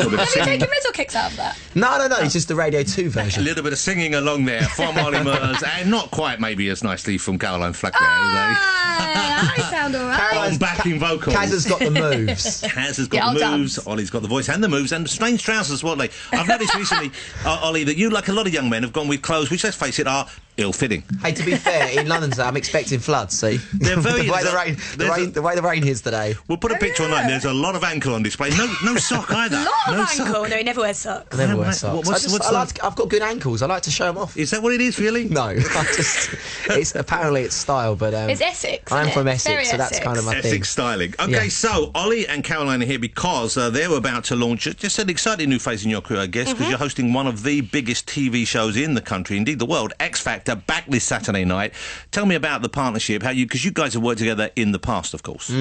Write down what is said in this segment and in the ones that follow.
Have you singing. taken mental kicks out of that? No, it's just the Radio 2 A version. little bit of singing along there from Olly Murs, and not quite maybe as nicely from Caroline Flack there, I sound all right. on backing vocals. Kaz has got the moves. Kaz has got the moves, dance. Olly's got the voice and the moves, and strange trousers, what they. I've noticed recently, Olly, that you, like a lot of young men, have gone with clothes which, let's face it, are ill-fitting. Hey, to be fair, in London today, I'm expecting floods, see? They're very... the way the rain is today. We'll put a picture online. There's a lot of ankle on display. No sock either. A lot of no ankle. Sock. No, he never wears socks. I never wear socks. I've got good ankles. I like to show them off. Is that what it is, really? No, apparently it's style, but it's Essex. I'm from Essex, Essex, so that's kind of my thing. Essex styling. Okay, so Olly and Caroline are here because they're about to launch just an exciting new phase in your career, I guess, because you're hosting one of the biggest TV shows in the country, indeed the world, X Factor, back this Saturday night. Tell me about the partnership, because you guys have worked together in the past, of course.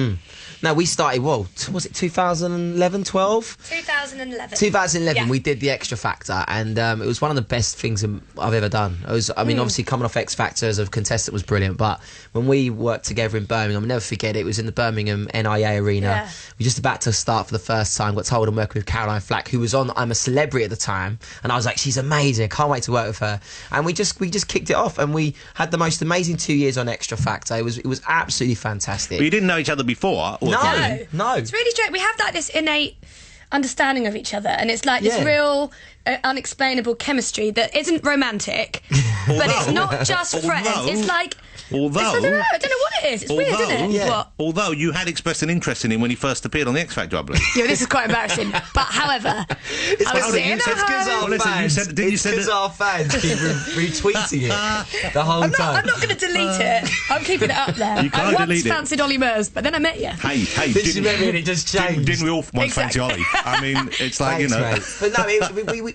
No, we started, was it 2011, 12? 2011. 2011, Yeah. we did the Extra Factor, and it was one of the best things I've ever done. Obviously coming off X Factor as a contestant was brilliant, but when we worked together in Birmingham, I'll never forget it, was in the Birmingham NIA Arena. Yeah. We were just about to start for the first time, got told I'm working with Caroline Flack, who was on I'm a Celebrity at the time, and I was like, she's amazing, I can't wait to work with her. And we just kicked it off, and we had the most amazing 2 years on Extra Factor. It was absolutely fantastic. But you didn't know each other before? Or No. It's really strange. We have this innate understanding of each other, and it's like this real unexplainable chemistry that isn't romantic, but it's not just friends. It's like... I don't know what it is. It's weird, isn't it? Yeah. What? Although you had expressed an interest in him when he first appeared on the X Factor, I believe. Yeah, this is quite embarrassing. But however, I was sitting at home. You said because our fans keep retweeting it the whole time. I'm not going to delete it. I'm keeping it up there. You can't I once delete it. fancied Olly Murs, but then I met you. Hey, Since you met me, it just changed. Didn't we all once fancy Exactly. Olly? I mean, it's like, Thanks, mate. But no,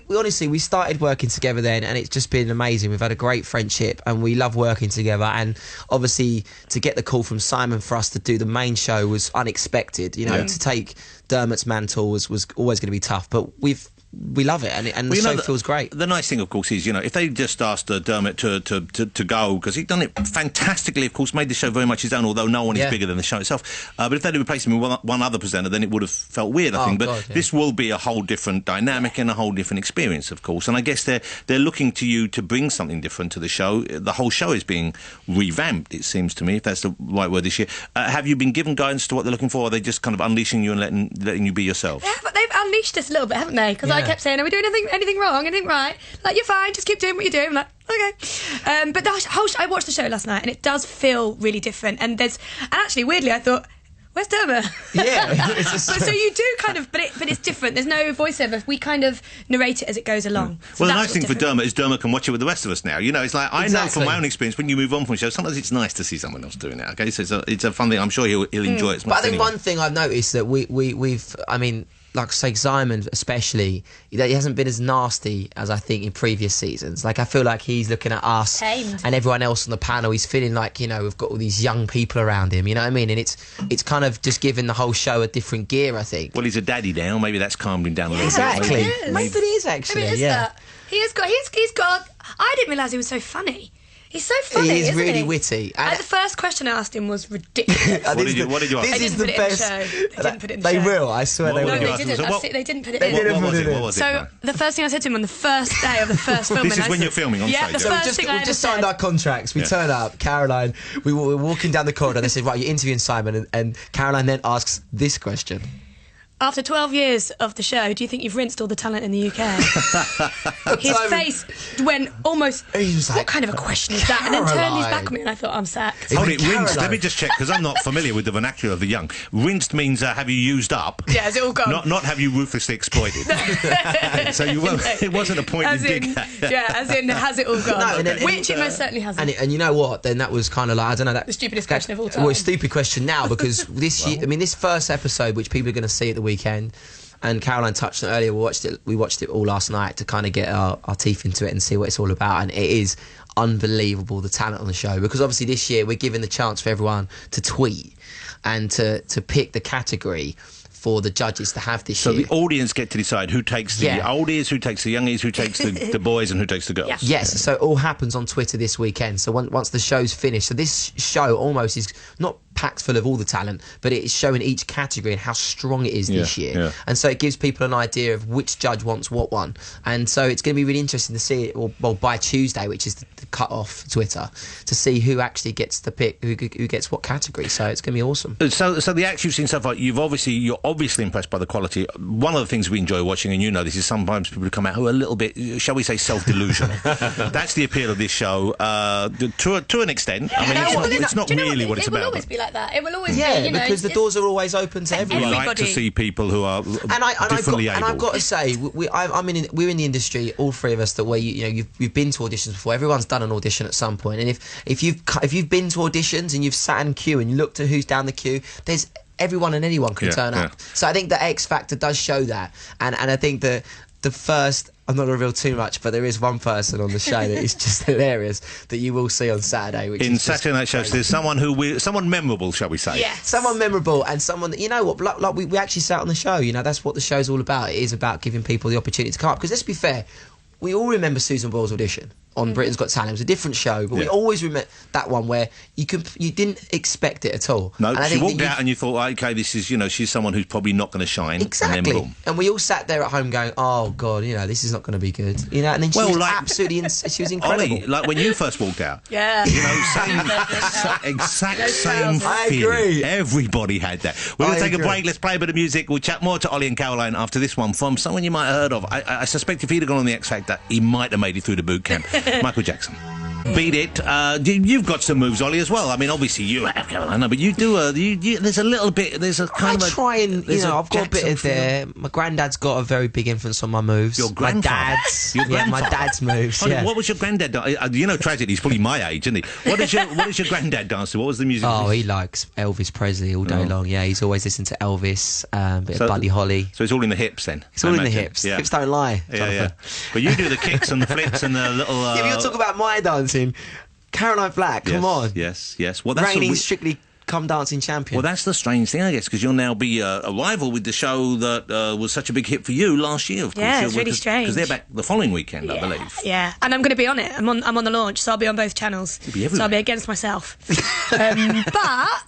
we honestly, we started working together then, and it's just been amazing. We've had a great friendship, and we love working together. And obviously, to get the call from Simon for us to do the main show was unexpected. To take Dermot's mantle was always going to be tough, but we love it, and the show feels great. The nice thing, of course, is, if they just asked Dermot to go, because he'd done it fantastically, of course, made the show very much his own, although no one is bigger than the show itself. But if they'd replaced him with one other presenter, then it would have felt weird, I think. But this will be a whole different dynamic and a whole different experience, of course. And I guess they're looking to you to bring something different to the show. The whole show is being revamped, it seems to me, if that's the right word this year. Have you been given guidance to what they're looking for, or are they just kind of unleashing you and letting you be yourselves? Yeah, but they've unleashed us a little bit, haven't they? Because I kept saying, are we doing anything wrong, anything right? Like, you're fine, just keep doing what you're doing. I'm like, okay. But the whole I watched the show last night, and it does feel really different. And actually, weirdly, I thought, where's Dermot? Yeah. So you do kind of, but it's different. There's no voiceover. We kind of narrate it as it goes along. So well, the nice thing for Dermot is Dermot can watch it with the rest of us now. It's like, I know from my own experience, when you move on from a show, sometimes it's nice to see someone else doing it. Okay, so it's a fun thing. I'm sure he'll enjoy it. But I think one thing I've noticed that we've, like, say, Simon especially, he hasn't been as nasty as I think in previous seasons. Like, I feel like he's looking at us and everyone else on the panel. He's feeling like, we've got all these young people around him, you know what I mean? And it's kind of just giving the whole show a different gear, I think. Well, he's a daddy now. Maybe that's calmed him down a little Exactly. bit. Maybe it is, actually. Maybe it is that. He's got. I didn't realise he was so funny. He's so funny, He is isn't really he? witty. The first question I asked him was ridiculous. What did you ask? This They is didn't the put it in the best. show. They didn't put it in the They show. will, I swear they What will. did No, you they ask? didn't. They didn't put it They in. didn't What put was it it? in. What was it? So the first thing I said to him on the first day of the first filming... This is when you're filming on Yeah, stage, the so first thing I We've ever just said... signed our contracts. We turn up, Caroline, we were walking down the corridor, they said, right, you're interviewing Simon, and Caroline then asks this question. After 12 years of the show, do you think you've rinsed all the talent in the UK? His face went almost... He was like, what kind of a question is that? And then turned his back on me, and I thought, I'm sacked. Hold it, Caroline. rinsed. Let me just check, because I'm not familiar with the vernacular of the young. Rinsed means have you used up? Yeah, is it all gone? Not have you ruthlessly exploited. So it wasn't a point in dig. As in, has it all gone? No, and then- Which it most certainly hasn't. And you know what? Then that was kind of like, I don't know, that The stupidest question of all time. Well, it's a stupid question now because this year, this first episode, which people are going to see at the weekend, and Caroline touched on it earlier. We watched it all last night to kind of get our teeth into it and see what it's all about. And it is unbelievable, the talent on the show, because obviously this year we're giving the chance for everyone to tweet and to pick the category for the judges to have this year. So the audience get to decide who takes the oldies, who takes the youngies, who takes the boys, and who takes the girls. Yeah. Yes, so it all happens on Twitter this weekend. So once the show's finished, so this show almost is not packed full of all the talent, but it is showing each category and how strong it is this year. Yeah. And so it gives people an idea of which judge wants what one. And so it's going to be really interesting to see it, well by Tuesday, which is the cut off Twitter, to see who actually gets the pick, who gets what category. So it's going to be awesome. So the acts you've seen so far, you're obviously impressed by the quality. One of the things we enjoy watching, and you know this, is sometimes people come out who are a little bit, shall we say, self-delusional. That's the appeal of this show, to an extent. I mean, it's not really what it's about. It will always be like that. It will always be, because the doors are always open to everyone. We like to see people who are differently able. And I've got to say, we're in the industry, all three of us, that way you've been to auditions before. Everyone's done an audition at some point, and if you've been to auditions and you've sat in queue and you looked at who's down the queue, there's everyone and anyone can turn up. So I think the X Factor does show that, and I think that the first, I'm not going to reveal too much, but there is one person on the show that is just hilarious that you will see on Saturday. Which in Saturday Night Shows, there's someone someone memorable, shall we say? Yeah, someone memorable, and someone that, you know what, like we actually sat on the show. You know, that's what the show's all about. It is about giving people the opportunity to come up. Because let's be fair, we all remember Susan Boyle's audition on Britain's Got Talent. It was a different show, but we always remember that one where you didn't expect it at all. No, and she walked out and you thought, okay, this is, she's someone who's probably not going to shine. Exactly. And then boom. And we all sat there at home going, oh God, this is not going to be good. And then she was absolutely, she was incredible. Olly, like when you first walked out. Yeah. Exact same feeling. I agree. Everybody had that. We're going to take a break. Let's play a bit of music. We'll chat more to Olly and Caroline after this one from someone you might have heard of. I suspect if he'd have gone on the X Factor, he might have made it through the boot camp. Michael Jackson. Beat it. You've got some moves, Olly, as well. I mean, obviously you have, Caroline, but you do. There's a little bit. There's a kind of. I try and I've got a bit of there. My granddad's got a very big influence on my moves. Your grandfather. My dad's moves. Olly, what was your granddad? Tragedy. He's probably my age, isn't he? What does your granddad dance to? What was the music? Oh, he likes Elvis Presley all day long. Yeah, he's always listening to Elvis. Bit of Buddy Holly. So it's all in the hips then. It's all in the hips. Yeah. Hips don't lie. Yeah. But you do the kicks and the flips and the little. Yeah, but you're talking about my dancing. Caroline Flack, come on. Yes. Well, that's reigning Strictly Come Dancing champion. Well, that's the strange thing, I guess, because you'll now be a rival with the show that was such a big hit for you last year, of course. Yeah, it's really strange. Because they're back the following weekend, I believe. Yeah, and I'm going to be on it. I'm on the launch, so I'll be on both channels. You'll be everywhere. So I'll be against myself. But I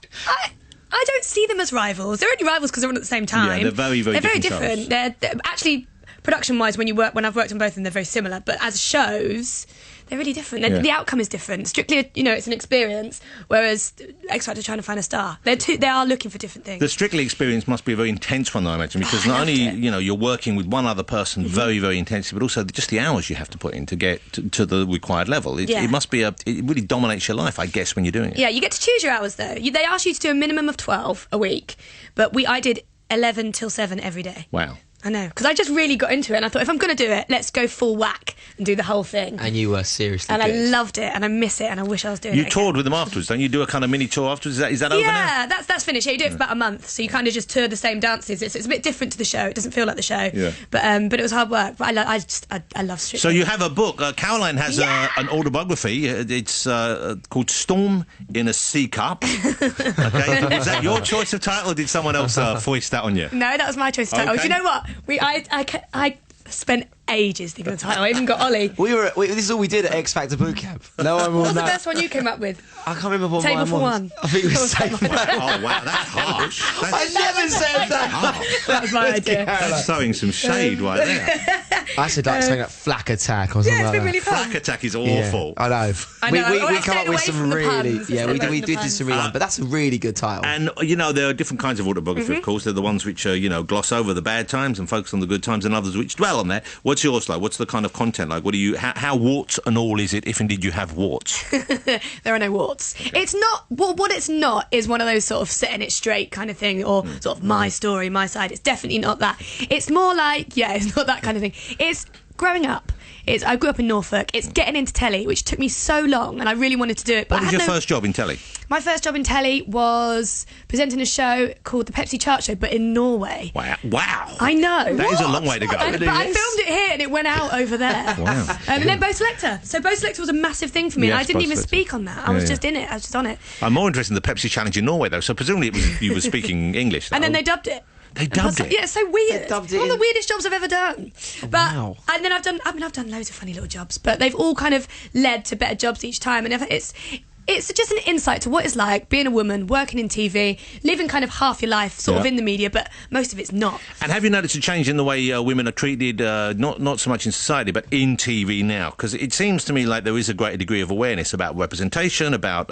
don't see them as rivals. They're only rivals because they're on at the same time. Yeah, they're very, very different shows. They're actually, production-wise, when I've worked on both of them, they're very similar. But as shows, they're really different. The outcome is different. Strictly, it's an experience, whereas X Factor trying to find a star. They are looking for different things. The Strictly experience must be a very intense one, though, I imagine, because not only you're working with one other person very, very intensely, but also just the hours you have to put in to get to the required level. It must be it really dominates your life, I guess, when you're doing it. Yeah, you get to choose your hours though. They ask you to do a minimum of 12 a week, but I did 11 till 7 every day. Wow. I know, because I just really got into it and I thought, if I'm going to do it, let's go full whack and do the whole thing. And you were seriously good. I loved it and I miss it and I wish I was doing it again. You toured with them afterwards, don't you? Do a kind of mini tour afterwards? Is that over now? Yeah, that's finished. Yeah, you do it for about a month, so you kind of just tour the same dances. It's a bit different to the show. It doesn't feel like the show. Yeah. But it was hard work. But I love Strictly. So you have a book. Caroline has an autobiography. It's called Storm in a Sea Cup. Okay. Was that your choice of title or did someone else foist that on you? No, that was my choice of title. Okay. Do you know what? I spent ages thinking of the title. I even got Olly. This is all we did at X Factor Boot Camp. No one will know. What's the best one you came up with? I can't remember what Table mine for was. one. I think it was Table for One. Oh, wow, that's harsh. I never said that. That was my idea. That's throwing some shade right there. I said like something like Flack Attack or something Yeah, it's like been that. really fun. Flack Attack is awful. I know. We come up with some really... Yeah, we did do some really... But that's a really good title. And, there are different kinds of autobiography, of course. There are the ones which, gloss over the bad times and focus on the good times, and others which dwell on that. What's yours like? What's the kind of content like? How warts and all is it, if indeed you have warts? There are no warts. It's not... what it's not is one of those sort of setting it straight kind of thing, or sort of my story, my side. It's definitely not that. It's more like, it's not that kind of thing. It's growing up. I grew up in Norfolk. It's getting into telly, which took me so long, and I really wanted to do it. But what was your first job in telly? My first job in telly was presenting a show called the Pepsi Chart Show, but in Norway. Wow. I know. That is a long way to go. But I filmed it here, and it went out over there. Wow. And then Bo Selector. So Bo Selector was a massive thing for me, and I didn't even speak on that. I was just in it. I was just on it. I'm more interested in the Pepsi Challenge in Norway, though, so presumably you were speaking English, though. And then they dubbed it. They dubbed it? Yeah, it's so weird. They dubbed it One of the weirdest jobs I've ever done. Wow. And then I've done loads of funny little jobs, but they've all kind of led to better jobs each time. And it's just an insight to what it's like being a woman, working in TV, living kind of half your life sort of in the media, but most of it's not. And have you noticed a change in the way women are treated, not so much in society, but in TV now? Because it seems to me like there is a greater degree of awareness about representation, about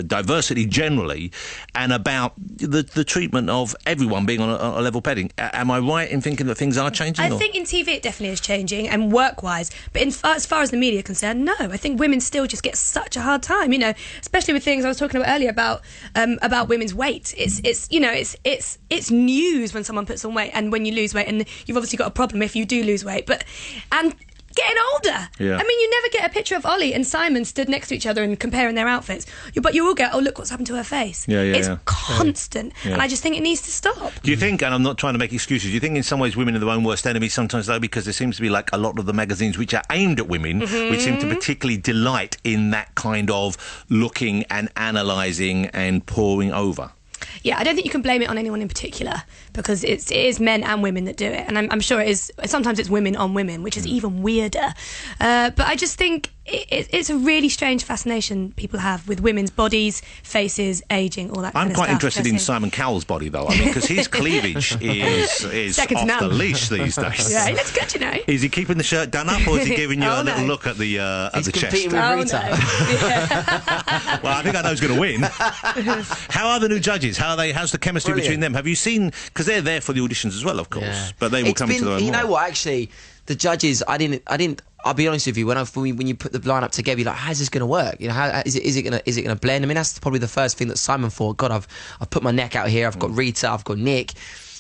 diversity generally, and about the treatment of everyone being on a level pegging. Am I right in thinking that things are changing? I think in TV it definitely is changing, and work-wise, but as far as the media are concerned, no. I think women still just get such a hard time, you know, especially with things I was talking about earlier about women's weight. It's news when someone puts on weight and when you lose weight, and you've obviously got a problem if you do lose weight, and getting older. Yeah. I mean, you never get a picture of Olly and Simon stood next to each other and comparing their outfits, but you will get, oh, look what's happened to her face. It's constant, and I just think it needs to stop. Do you think, and I'm not trying to make excuses, do you think in some ways women are their own worst enemies sometimes, though, because there seems to be like a lot of the magazines which are aimed at women, which seem to particularly delight in that kind of looking and analysing and poring over? Yeah, I don't think you can blame it on anyone in particular, because it is men and women that do it, and I'm sure it is. Sometimes it's women on women, which is even weirder. But I just think it's a really strange fascination people have with women's bodies, faces, ageing, all that kind of stuff. I'm quite interested in Simon Cowell's body, though. I mean, because his cleavage is off the leash these days. Yeah, he looks good, you know. Is he keeping the shirt done up, or is he giving you a little look at the chest? He's competing with Rita. No. Well, I think I know who's going to win. How are the new judges? How's the chemistry between them? Have you seen? Because they're there for the auditions as well, of course. But they will come into their own. You know what? Actually, the judges, I didn't. I'll be honest with you. When you put the lineup together, you're like, how's this going to work? You know, how is it going to blend? I mean, that's probably the first thing that Simon thought. God, I've put my neck out here. I've got Rita. I've got Nick.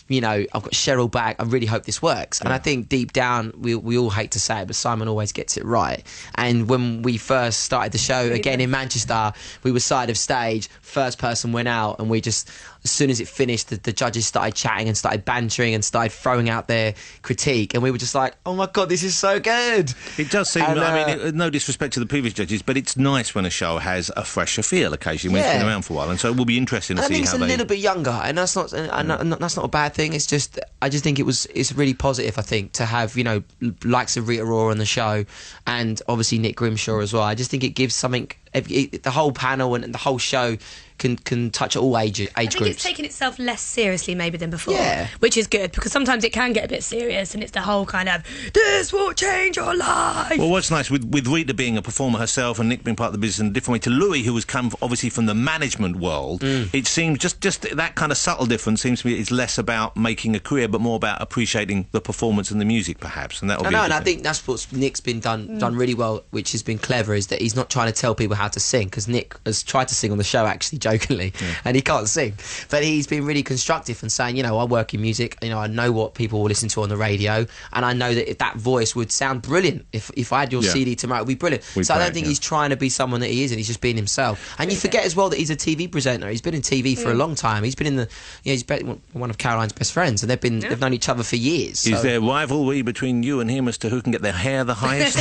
You know, I've got Cheryl back. I really hope this works. And I think deep down, we all hate to say it, but Simon always gets it right. And when we first started the show, again in Manchester, we were side of stage, first person went out, and we just, as soon as it finished, the judges started chatting and started bantering and started throwing out their critique. And we were just like, oh my God, this is so good. It does seem, I mean, no disrespect to the previous judges, but it's nice when a show has a fresher feel occasionally when it's been around for a while. And so it will be interesting to see how they... I think it's a little bit younger, and that's not a bad thing. It's just, I just think it's really positive, I think, to have, you know, likes of Rita Ora on the show, and obviously Nick Grimshaw as well. I just think it gives something, the whole panel and the whole show can touch all age groups. I think it's taking itself less seriously maybe than before, which is good, because sometimes it can get a bit serious, and it's the whole kind of, this will change your life. Well, what's nice, with Rita being a performer herself and Nick being part of the business in a different way, to Louis, who has come obviously from the management world, it seems just that kind of subtle difference seems to me it's less about making a career, but more about appreciating the performance and the music, perhaps, and that'll be. And I think that's what Nick's been done really well, which has been clever, is that he's not trying to tell people how to sing, because Nick has tried to sing on the show, actually, jokingly, and he can't sing, but he's been really constructive and saying, you know, I work in music, you know, I know what people will listen to on the radio, and I know that that voice would sound brilliant if I had your CD tomorrow, it would be brilliant. So I don't think he's trying to be someone that he isn't. He's just being himself. And you forget as well that he's a TV presenter. He's been in TV for a long time. He's been in he's one of Caroline's best friends, and they've known each other for years. Is there rivalry between you and him as to who can get their hair the highest?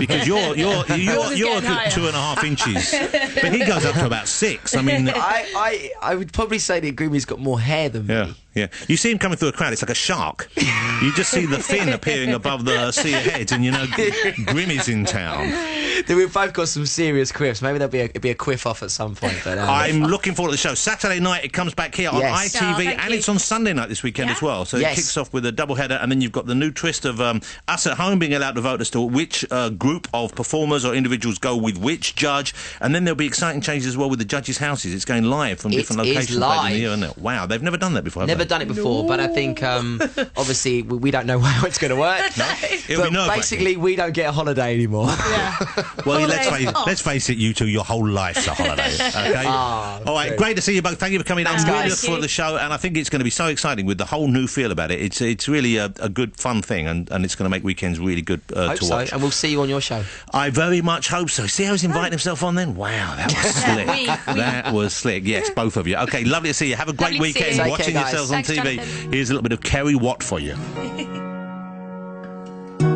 Because you're a good 2.5 inches, but he goes up to about 6. I mean, I would probably say that Grimmy's got more hair than me. Yeah, you see him coming through a crowd, it's like a shark. You just see the fin appearing above the sea of heads, and you know Grimmy's in town. We've both got some serious quiffs. Maybe there'll be a quiff off at some point. But I'm looking forward to the show. Saturday night it comes back here on ITV, and it's on Sunday night this weekend as well. So it kicks off with a double header, and then you've got the new twist of us at home being allowed to vote as to which group of performers or individuals go with which judge, and then there'll be exciting changes as well with the judges' houses. It's going live from different locations later in the year, isn't it? Wow, they've never done that before. Have done it before, but I think obviously we don't know how it's going to work. It'll be basically, we don't get a holiday anymore. Well, let's face it, you two, your whole life's a holiday. Okay. All right, great to see you both. Thank you for coming down. Really look forward to the show, and I think it's going to be so exciting with the whole new feel about it. It's really a good, fun thing, and it's going to make weekends really good to watch. And we'll see you on your show. I very much hope so. See how he's inviting himself on then? Wow, that was slick. That was slick. Yes, both of you. Okay, lovely to see you. Have a great weekend watching yourselves on TV. Here's a little bit of Kerry Watt for you.